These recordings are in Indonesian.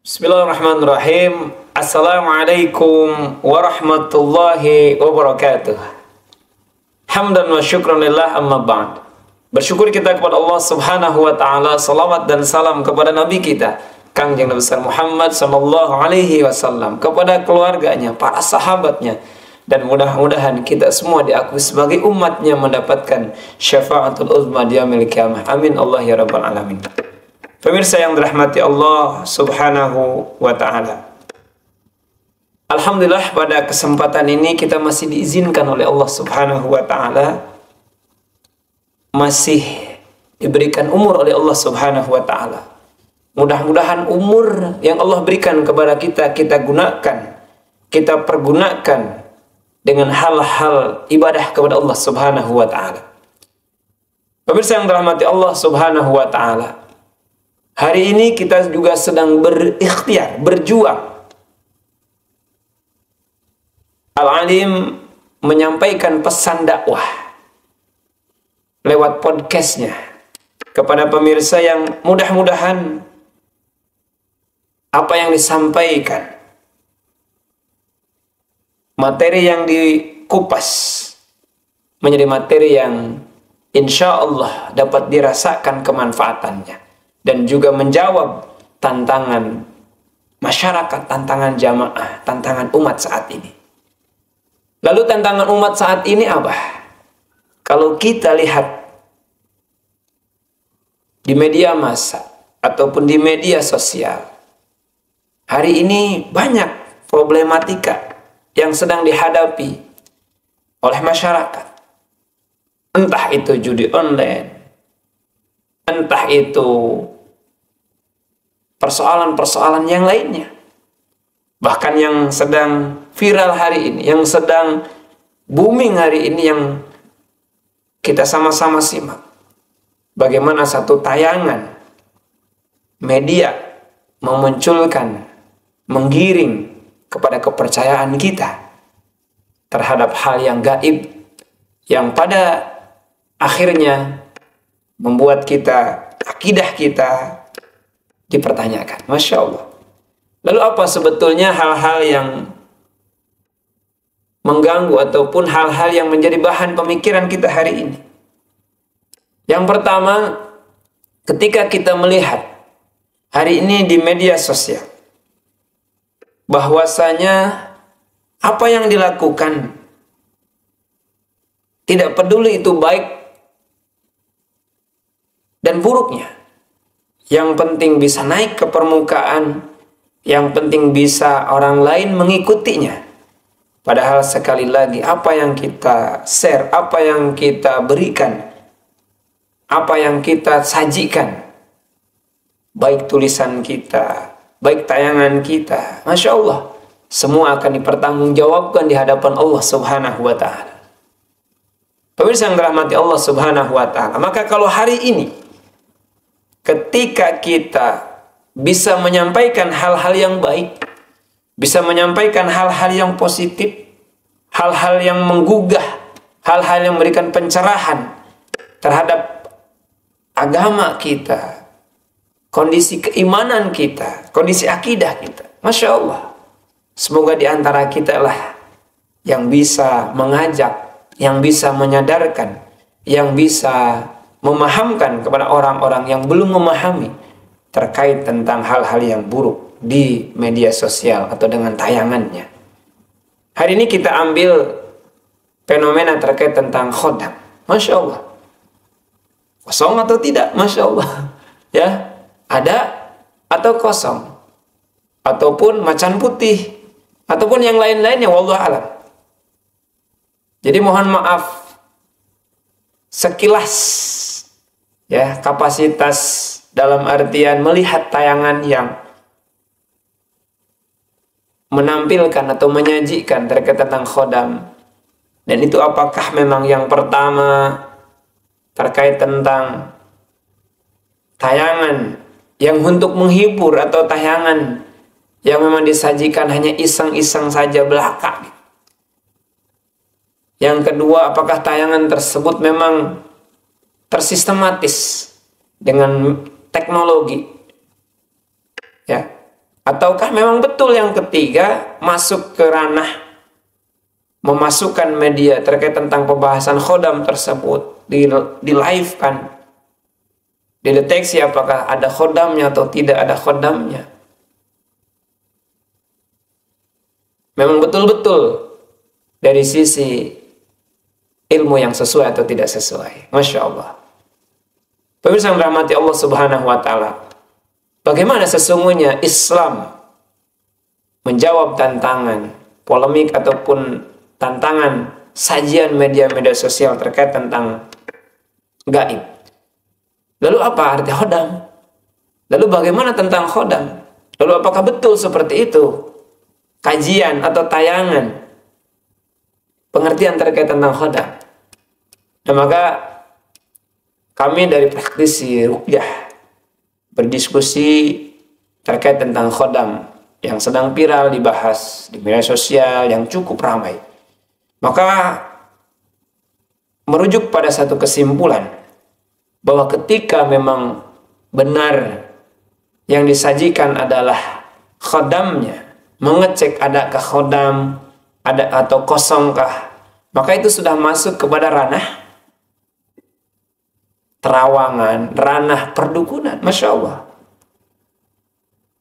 Bismillahirrahmanirrahim. Assalamualaikum warahmatullahi wabarakatuh. Hamdan wa syukran lillah, amma ba'd. Bersyukur kita kepada Allah subhanahu wa ta'ala. Salawat dan salam kepada Nabi kita Kangjeng Nabi besar Muhammad sallallahu alaihi wasallam, kepada keluarganya, para sahabatnya, dan mudah-mudahan kita semua diakui sebagai umatnya mendapatkan syafaatul uzma di yaumil qiyamah. Amin Allah ya rabbal alamin. Pemirsa yang dirahmati Allah subhanahu wa ta'ala, alhamdulillah pada kesempatan ini kita masih diizinkan oleh Allah subhanahu wa ta'ala, masih diberikan umur oleh Allah subhanahu wa ta'ala. Mudah-mudahan umur yang Allah berikan kepada kita, kita gunakan, kita pergunakan dengan hal-hal ibadah kepada Allah subhanahu wa ta'ala. Pemirsa yang dirahmati Allah subhanahu wa ta'ala, hari ini kita juga sedang berikhtiar, berjuang. Al-Alim menyampaikan pesan dakwah lewat podcastnya kepada pemirsa yang mudah-mudahan apa yang disampaikan, materi yang dikupas menjadi materi yang insya Allah dapat dirasakan kemanfaatannya dan juga menjawab tantangan masyarakat, tantangan jamaah, tantangan umat saat ini. Lalu tantangan umat saat ini apa? Kalau kita lihat di media massa ataupun di media sosial, hari ini banyak problematika yang sedang dihadapi oleh masyarakat. Entah itu judi online, entah itu persoalan-persoalan yang lainnya. Bahkan yang sedang viral hari ini, yang sedang booming hari ini, yang kita sama-sama simak. Bagaimana satu tayangan media memunculkan, menggiring kepada kepercayaan kita terhadap hal yang gaib, yang pada akhirnya membuat kita, akidah kita dipertanyakan. Masya Allah. Lalu apa sebetulnya hal-hal yang mengganggu ataupun hal-hal yang menjadi bahan pemikiran kita hari ini? Yang pertama, ketika kita melihat hari ini di media sosial, bahwasanya apa yang dilakukan, tidak peduli itu baik dan buruknya, yang penting bisa naik ke permukaan, yang penting bisa orang lain mengikutinya. Padahal sekali lagi, apa yang kita share, apa yang kita berikan, apa yang kita sajikan, baik tulisan kita, baik tayangan kita, Masya Allah, semua akan dipertanggungjawabkan di hadapan Allah subhanahu wa ta'ala. Pemirsa yang dirahmati Allah subhanahu wa ta'ala, maka kalau hari ini ketika kita bisa menyampaikan hal-hal yang baik, bisa menyampaikan hal-hal yang positif, hal-hal yang menggugah, hal-hal yang memberikan pencerahan terhadap agama kita, kondisi keimanan kita, kondisi akidah kita, Masya Allah, semoga di antara kita lah yang bisa mengajak, yang bisa menyadarkan, yang bisa memahamkan kepada orang-orang yang belum memahami terkait tentang hal-hal yang buruk di media sosial atau dengan tayangannya. Hari ini kita ambil fenomena terkait tentang khodam. Masya Allah. Kosong atau tidak? Masya Allah. Ya, ada atau kosong, ataupun macan putih, ataupun yang lain-lainnya, wallahu alam. Jadi mohon maaf, sekilas ya, kapasitas dalam artian melihat tayangan yang menampilkan atau menyajikan terkait tentang khodam, dan itu apakah memang yang pertama terkait tentang tayangan yang untuk menghibur atau tayangan yang memang disajikan hanya iseng-iseng saja belaka. Yang kedua, apakah tayangan tersebut memang tersistematis dengan teknologi, ya, Ataukah memang betul yang ketiga masuk ke ranah memasukkan media terkait tentang pembahasan khodam tersebut di live kan, dideteksi apakah ada khodamnya atau tidak ada khodamnya. Memang betul-betul dari sisi ilmu yang sesuai atau tidak sesuai. Masya Allah. Pemirsa yang dirahmati Allah Subhanahu wa Ta'ala, bagaimana sesungguhnya Islam menjawab tantangan, polemik ataupun tantangan sajian media-media sosial terkait tentang gaib. Lalu apa arti khodam? Lalu bagaimana tentang khodam? Lalu apakah betul seperti itu kajian atau tayangan pengertian terkait tentang khodam? Dan maka kami dari praktisi ruqyah berdiskusi terkait tentang khodam yang sedang viral dibahas di media sosial yang cukup ramai. Maka merujuk pada satu kesimpulan bahwa ketika memang benar yang disajikan adalah khodamnya, mengecek adakah khodam, ada atau kosongkah, maka itu sudah masuk kepada ranah terawangan, ranah perdukunan. Masya Allah.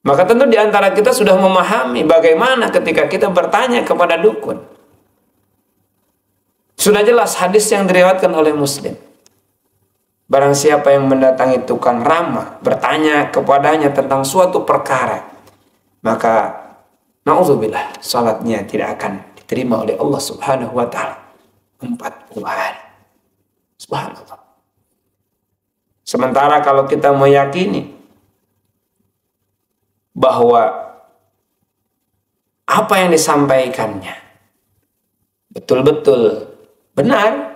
Maka tentu di antara kita sudah memahami bagaimana ketika kita bertanya kepada dukun. Sudah jelas hadis yang diriwayatkan oleh Muslim. Barang siapa yang mendatangi tukang ramal, bertanya kepadanya tentang suatu perkara, maka na'udzubillah, salatnya tidak akan diterima oleh Allah Subhanahu wa Ta'ala 40 hari. Subhanallah. Sementara kalau kita meyakini bahwa apa yang disampaikannya betul-betul benar,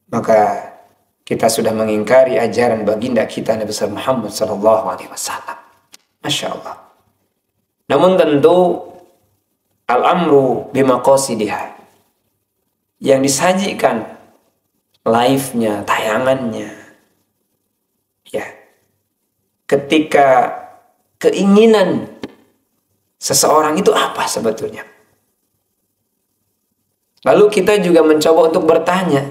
maka kita sudah mengingkari ajaran baginda kita Nabi Muhammad SAW. Masya Allah. Namun tentu al-amru bimaqasidiha, yang disajikan live-nya, tayangannya, ya, ketika keinginan seseorang itu apa sebetulnya. Lalu kita juga mencoba untuk bertanya.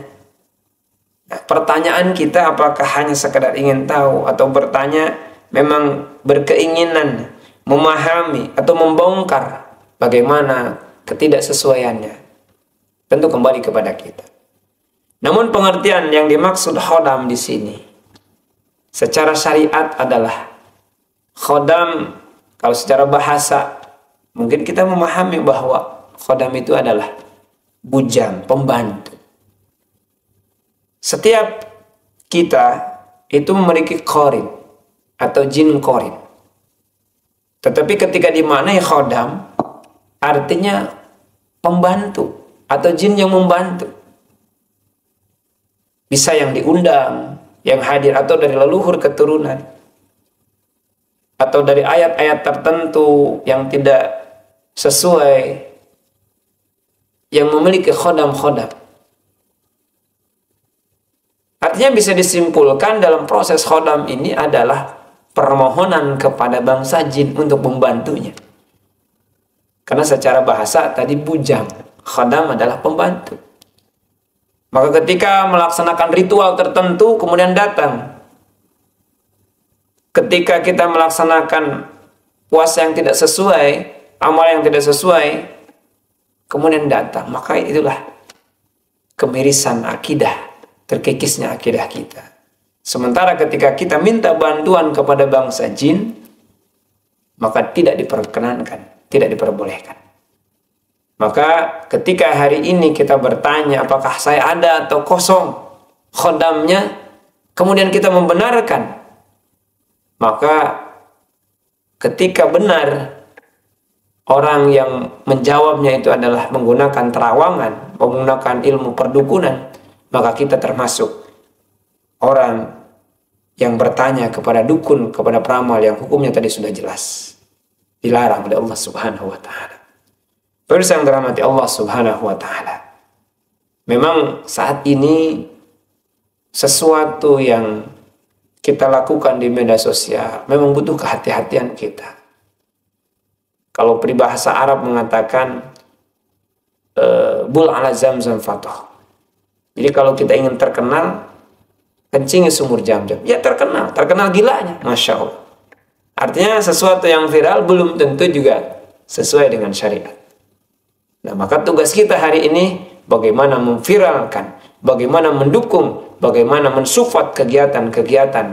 Nah, pertanyaan kita apakah hanya sekedar ingin tahu atau bertanya memang berkeinginan memahami atau membongkar bagaimana ketidaksesuaiannya. Tentu kembali kepada kita. Namun pengertian yang dimaksud khodam di sini secara syariat adalah khodam. Kalau secara bahasa mungkin kita memahami bahwa khodam itu adalah bujang, pembantu. Setiap kita itu memiliki qarin atau jin qarin. Tetapi ketika dimaknai khodam, artinya pembantu atau jin yang membantu. Bisa yang diundang, yang hadir, atau dari leluhur keturunan, atau dari ayat-ayat tertentu yang tidak sesuai, yang memiliki khodam-khodam. Artinya bisa disimpulkan dalam proses khodam ini adalah permohonan kepada bangsa jin untuk membantunya. Karena secara bahasa tadi bujang, khodam adalah pembantu. Maka ketika melaksanakan ritual tertentu kemudian datang, ketika kita melaksanakan puasa yang tidak sesuai, amal yang tidak sesuai, kemudian datang, maka itulah kemirisan akidah, terkikisnya akidah kita. Sementara ketika kita minta bantuan kepada bangsa jin, maka tidak diperkenankan, tidak diperbolehkan. Maka ketika hari ini kita bertanya apakah saya ada atau kosong khodamnya, kemudian kita membenarkan, maka ketika benar orang yang menjawabnya itu adalah menggunakan terawangan, menggunakan ilmu perdukunan, maka kita termasuk orang yang bertanya kepada dukun, kepada peramal yang hukumnya tadi sudah jelas dilarang oleh Allah Subhanahu wa Ta'ala. Pemirsa yang dirahmati Allah Subhanahu wa Ta'ala, memang saat ini sesuatu yang kita lakukan di media sosial memang butuh kehati-hatian kita. Kalau peribahasa Arab mengatakan bul ala zamzam fatoh. Jadi kalau kita ingin terkenal, kencingi sumur Zam-Zam. Ya terkenal gilanya, Masya Allah. Artinya sesuatu yang viral belum tentu juga sesuai dengan syariat. Nah, maka tugas kita hari ini bagaimana memviralkan, bagaimana mendukung, bagaimana mensupport kegiatan-kegiatan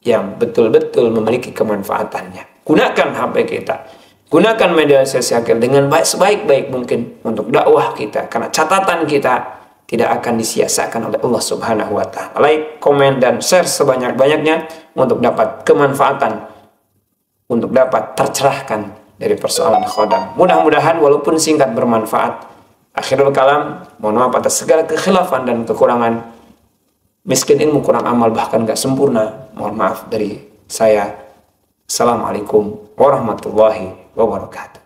yang betul-betul memiliki kemanfaatannya. Gunakan HP kita, gunakan media sosial dengan sebaik-baik mungkin untuk dakwah kita, karena catatan kita tidak akan disia-siakan oleh Allah Subhanahu wa Ta'ala. Like, komen, dan share sebanyak-banyaknya untuk dapat kemanfaatan, untuk dapat tercerahkan dari persoalan khodam. Mudah-mudahan walaupun singkat bermanfaat. Akhirul kalam, mohon maaf atas segala kekhilafan dan kekurangan. Miskin ilmu, kurang amal, bahkan gak sempurna. Mohon maaf dari saya. Assalamualaikum warahmatullahi wabarakatuh.